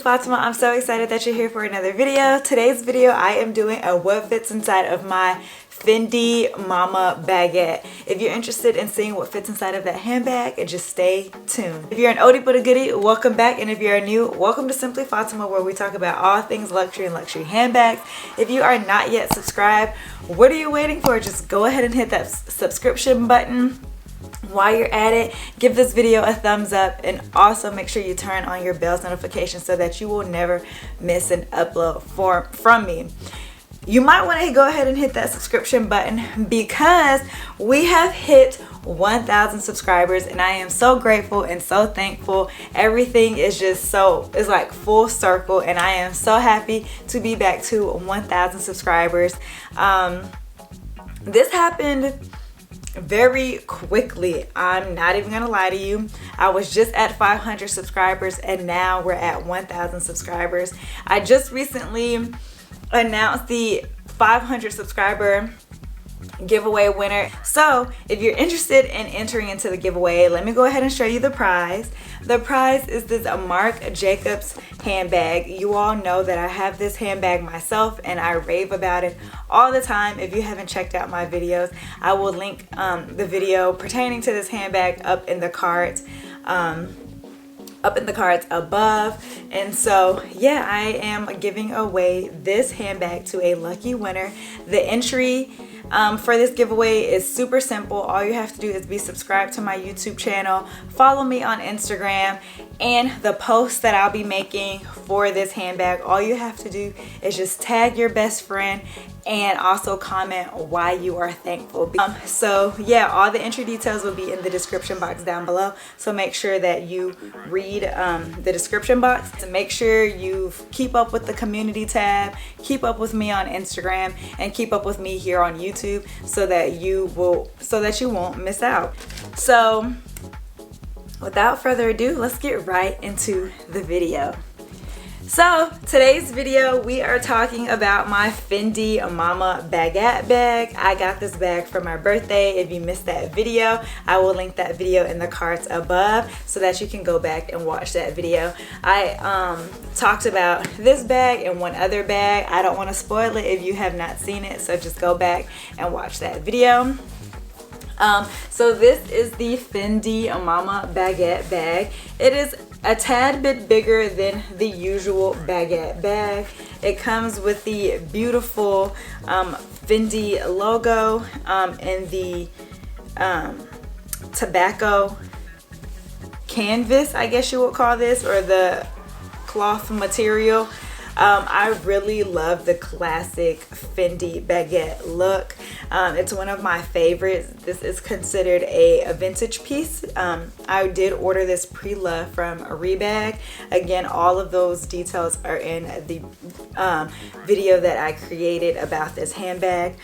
Fatima. I'm so excited that you're here for another video. Today's video I am doing a what fits inside of my Fendi Mama Baguette. If you're interested in seeing what fits inside of that handbag, just stay tuned. If you're an oldie but a goodie, welcome back. And if you're new, welcome to Simply Fatima, where we talk about all things luxury and luxury handbags. If you are not yet subscribed, what are you waiting for? Just go ahead and hit that subscription button. While you're at it, give this video a thumbs up and also make sure you turn on your bell's notifications so that you will never miss an upload from me. You might want to go ahead and hit that subscription button because we have hit 1,000 subscribers and I am so grateful and so thankful. Everything is just it's like full circle and I am so happy to be back to 1,000 subscribers. This happened very quickly. I'm not even gonna lie to you. I was just at 500 subscribers and now we're at 1,000 subscribers. I just recently announced the 500 subscriber giveaway winner. So if you're interested in entering into the giveaway, let me go ahead and show you the prize. The prize is this Marc Jacobs handbag. You all know that I have this handbag myself and I rave about it all the time. If you haven't checked out my videos, I will link the video pertaining to this handbag up in the cards above. And so yeah, I am giving away this handbag to a lucky winner. The entry for this giveaway is super simple. All you have to do is be subscribed to my YouTube channel, follow me on Instagram, and the post that I'll be making for this handbag, all you have to do is just tag your best friend and also comment why you are thankful. So yeah, all the entry details will be in the description box down below, so make sure that you read the description box. To make sure you keep up with the community tab, keep up with me on Instagram, and keep up with me here on YouTube so that you won't miss out. So without further ado, let's get right into the video. So today's video, we are talking about my Fendi Mama Baguette bag. I got this bag for my birthday. If you missed that video, I will link that video in the cards above so that you can go back and watch that video. I talked about this bag and one other bag. I don't want to spoil it if you have not seen it, so just go back and watch that video. So this is the Fendi Mama Baguette bag. It is a tad bit bigger than the usual baguette bag. It comes with the beautiful Fendi logo and the tobacco canvas, I guess you would call this, or the cloth material. I really love the classic Fendi baguette look. It's one of my favorites. This is considered a vintage piece. I did order this pre-loved from Rebag. Again, all of those details are in the video that I created about this handbag.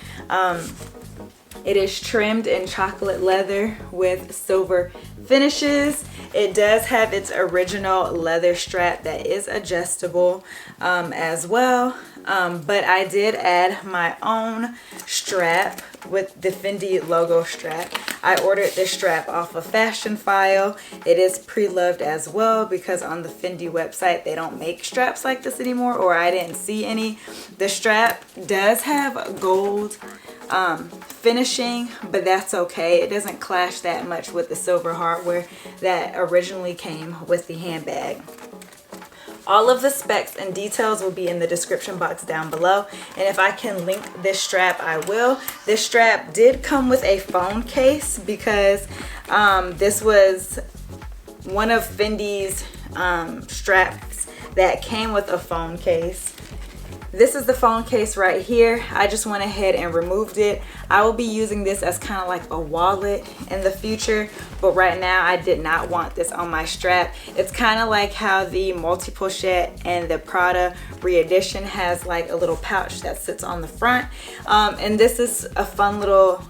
It is trimmed in chocolate leather with silver finishes. It does have its original leather strap that is adjustable as well. But I did add my own strap with the Fendi logo strap. I ordered this strap off of Fashion File. It is pre-loved as well because on the Fendi website they don't make straps like this anymore, or I didn't see any. The strap does have gold finishing, but that's okay. It doesn't clash that much with the silver hardware that originally came with the handbag. All of the specs and details will be in the description box down below, and if I can link this strap, I will. This strap did come with a phone case because this was one of Fendi's straps that came with a phone case. This is the phone case right here. I just went ahead and removed it. I will be using this as kind of like a wallet in the future, but right now I did not want this on my strap. It's kind of like how the multi-pochette and the Prada re-edition has like a little pouch that sits on the front. And this is a fun little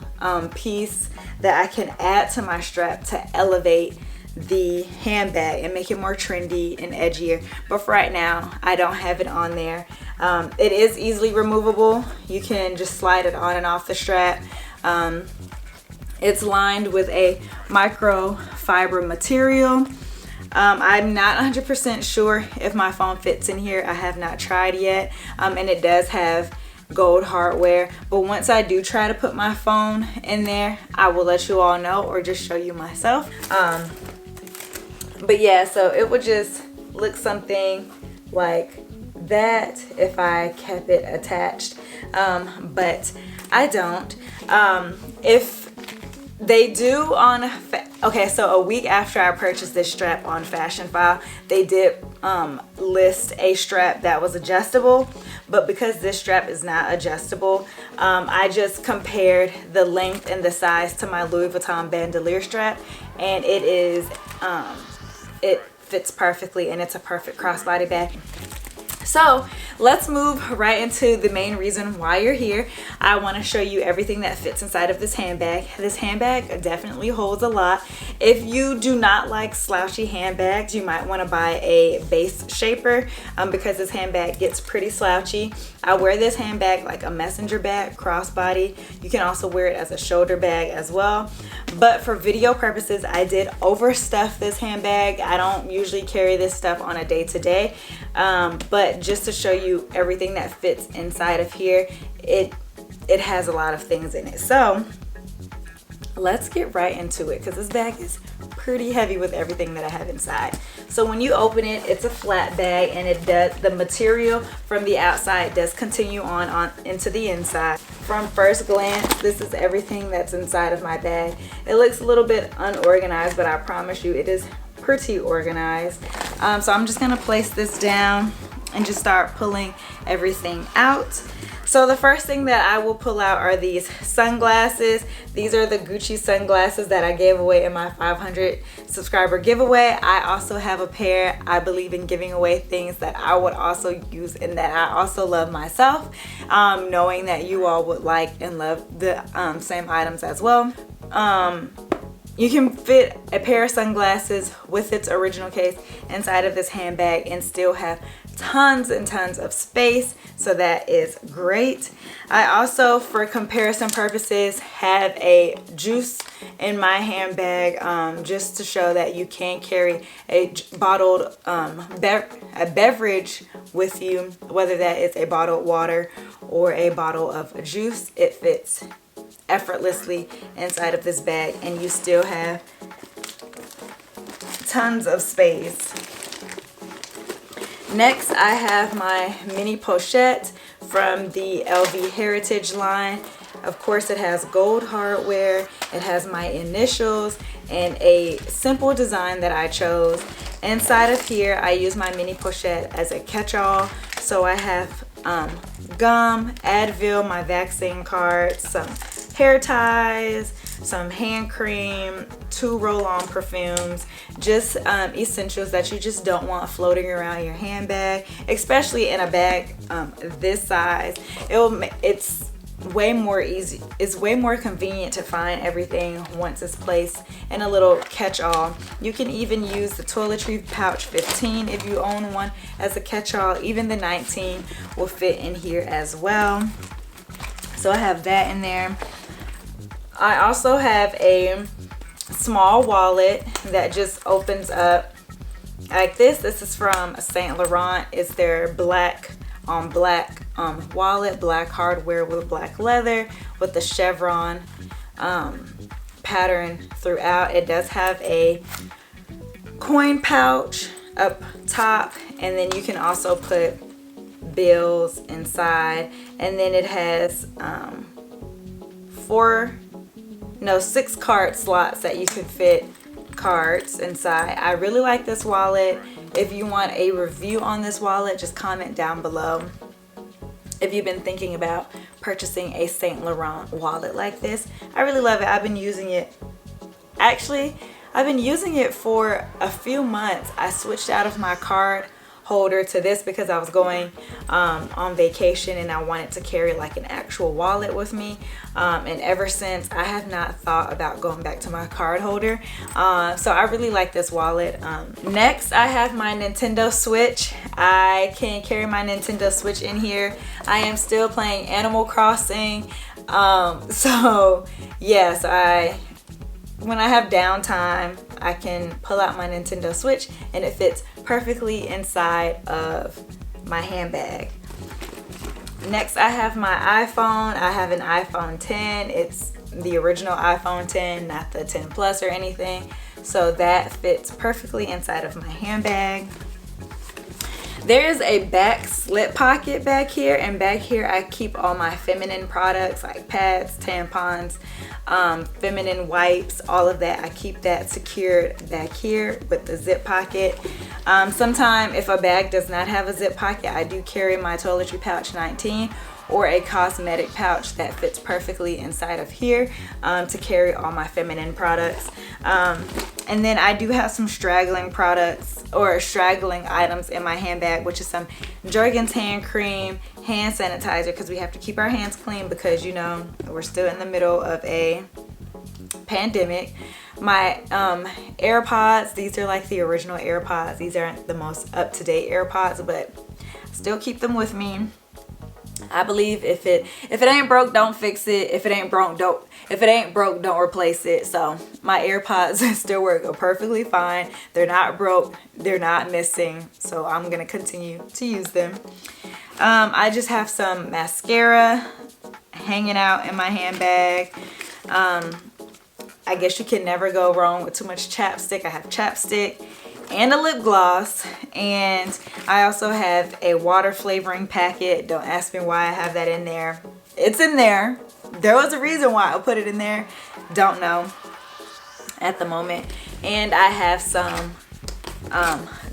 piece that I can add to my strap to elevate the handbag and make it more trendy and edgier. But for right now, I don't have it on there. It is easily removable. You can just slide it on and off the strap. It's lined with a microfiber material. I'm not 100% sure if my phone fits in here. I have not tried yet, and it does have gold hardware, but once I do try to put my phone in there, I will let you all know or just show you myself. But yeah, so it would just look something like that if I kept it attached, but I don't. If they do on, okay, so a week after I purchased this strap on Fashion File, they did list a strap that was adjustable, but because this strap is not adjustable, I just compared the length and the size to my Louis Vuitton bandolier strap, and it is, it fits perfectly, and it's a perfect crossbody bag. So let's move right into the main reason why you're here. I want to show you everything that fits inside of this handbag. This handbag definitely holds a lot. If you do not like slouchy handbags, you might want to buy a base shaper, because this handbag gets pretty slouchy. I wear this handbag like a messenger bag, crossbody. You can also wear it as a shoulder bag as well. But for video purposes, I did overstuff this handbag. I don't usually carry this stuff on a day-to-day, but just to show you everything that fits inside of here, it has a lot of things in it. So let's get right into it, because this bag is pretty heavy with everything that I have inside. So when you open it, it's a flat bag, and it does, the material from the outside does continue on into the inside. From first glance, this is everything that's inside of my bag. It looks a little bit unorganized, but I promise you it is pretty organized. So I'm just gonna place this down and just start pulling everything out. So the first thing that I will pull out are these sunglasses. These are the Gucci sunglasses that I gave away in my 500 subscriber giveaway. I also have a pair. I believe in giving away things that I would also use and that I also love myself, knowing that you all would like and love the same items as well. You can fit a pair of sunglasses with its original case inside of this handbag and still have tons and tons of space, so that is great. I also, for comparison purposes, have a juice in my handbag, just to show that you can carry a bottled a beverage with you, whether that is a bottled water or a bottle of juice. It fits effortlessly inside of this bag, and you still have tons of space. Next, I have my mini pochette from the LV Heritage line. Of course, it has gold hardware, it has my initials, and a simple design that I chose. Inside of here, I use my mini pochette as a catch-all. So I have gum, Advil, my vaccine card, some hair ties, some hand cream, 2 roll-on perfumes, just essentials that you just don't want floating around your handbag, especially in a bag this size. It's way more easy. It's way more convenient to find everything once it's placed in a little catch-all. You can even use the toiletry pouch 15 if you own one as a catch-all. Even the 19 will fit in here as well. So I have that in there. I also have a small wallet that just opens up like this. This is from Saint Laurent. It's their black on black wallet, black hardware with black leather with the chevron pattern throughout. It does have a coin pouch up top, and then you can also put bills inside, and then it has 6 card slots that you can fit cards inside. I really like this wallet. If you want a review on this wallet, just comment down below. If you've been thinking about purchasing a Saint Laurent wallet like this, I really love it. I've been using it. Actually, I've been using it for a few months. I switched out of my card holder to this because I was going on vacation and I wanted to carry like an actual wallet with me, and ever since I have not thought about going back to my card holder, so I really like this wallet. Next, I have my Nintendo Switch. I can carry my Nintendo Switch in here. I am still playing Animal Crossing, so yes, when I have downtime, I can pull out my Nintendo Switch and it fits perfectly inside of my handbag. Next, I have my iPhone. I have an iPhone 10. It's the original iPhone 10, not the 10 Plus or anything. So that fits perfectly inside of my handbag. There is a back slip pocket back here, and back here I keep all my feminine products like pads, tampons, feminine wipes, all of that. I keep that secured back here with the zip pocket. Sometime if a bag does not have a zip pocket, I do carry my toiletry pouch 19 or a cosmetic pouch that fits perfectly inside of here to carry all my feminine products. And then I do have some straggling products or straggling items in my handbag, which is some Jergens hand cream, hand sanitizer, because we have to keep our hands clean because, you know, we're still in the middle of a pandemic. My AirPods, these are like the original AirPods. These aren't the most up-to-date AirPods, but I still keep them with me. I believe if it ain't broke, don't fix it. If it ain't broke, don't replace it. So my AirPods still work perfectly fine. They're not broke, they're not missing. So I'm gonna continue to use them. I just have some mascara hanging out in my handbag. I guess you can never go wrong with too much chapstick. I have chapstick and a lip gloss, and I also have a water flavoring packet. Don't ask me why I have that in there. It's in there. There was a reason why I put it in there. Don't know at the moment. And I have some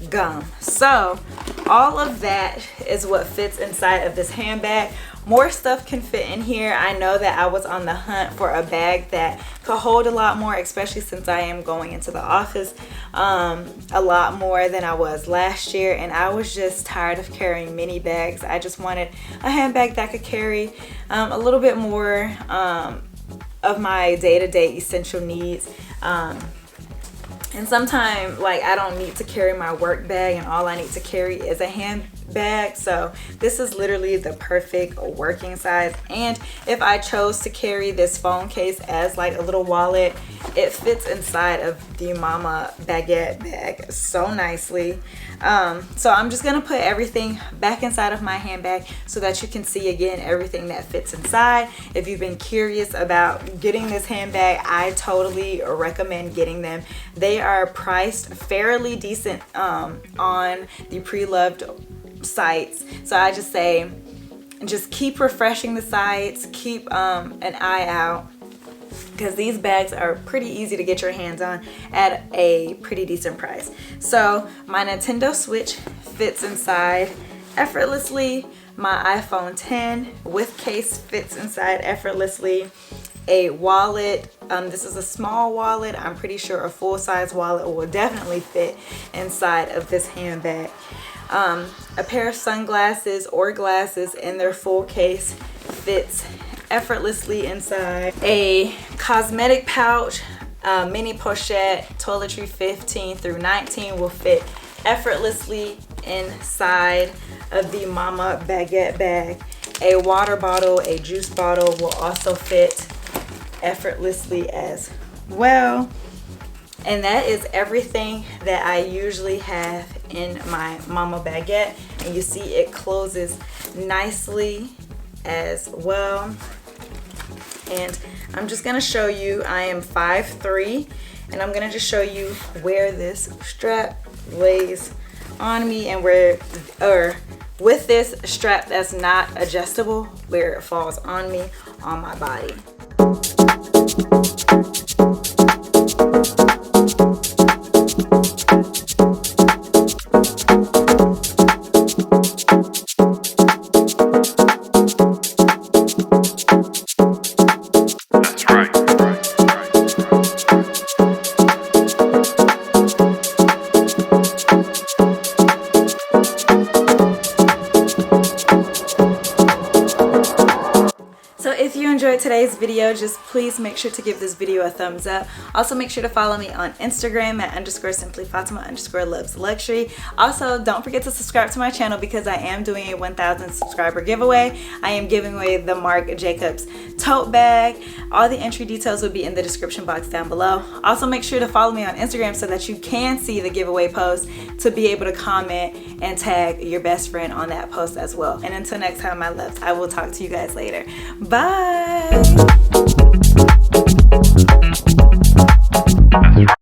gum. So all of that is what fits inside of this handbag. More stuff can fit in here. I know that I was on the hunt for a bag that could hold a lot more, especially since I am going into the office a lot more than I was last year, and I was just tired of carrying mini bags. I just wanted a handbag that could carry a little bit more of my day-to-day essential needs. And sometimes, like, I don't need to carry my work bag and all I need to carry is a handbag. So this is literally the perfect working size. And if I chose to carry this phone case as like a little wallet, it fits inside of the Mama Baguette bag so nicely. So I'm just gonna put everything back inside of my handbag so that you can see again everything that fits inside. If you've been curious about getting this handbag, I totally recommend getting them. They are priced fairly decent on the pre-loved sites. So I just say, just keep refreshing the sites, keep an eye out, because these bags are pretty easy to get your hands on at a pretty decent price. So my Nintendo Switch fits inside effortlessly. My iPhone 10 with case fits inside effortlessly. A wallet, this is a small wallet. I'm pretty sure a full-size wallet will definitely fit inside of this handbag. A pair of sunglasses or glasses in their full case fits effortlessly inside. A cosmetic pouch, mini pochette, toiletry 15 through 19 will fit effortlessly inside of the Mama Baguette bag. A water bottle, a juice bottle will also fit effortlessly as well. And that is everything that I usually have in my Mama Baguette. And you see it closes nicely as well. And I'm just gonna show you, I am 5'3", and I'm gonna just show you where this strap lays on me and where, or with this strap that's not adjustable, where it falls on me on my body. if you enjoyed today's video, just please make sure to give this video a thumbs up. Also make sure to follow me on Instagram at _simplyfatima_loves luxury. Also don't forget to subscribe to my channel because I am doing a 1,000 subscriber giveaway. I am giving away the Marc Jacobs tote bag. All the entry details will be in the description box down below. Also make sure to follow me on Instagram so that you can see the giveaway post to be able to comment and tag your best friend on that post as well. And until next time, my loves, I will talk to you guys later. Bye.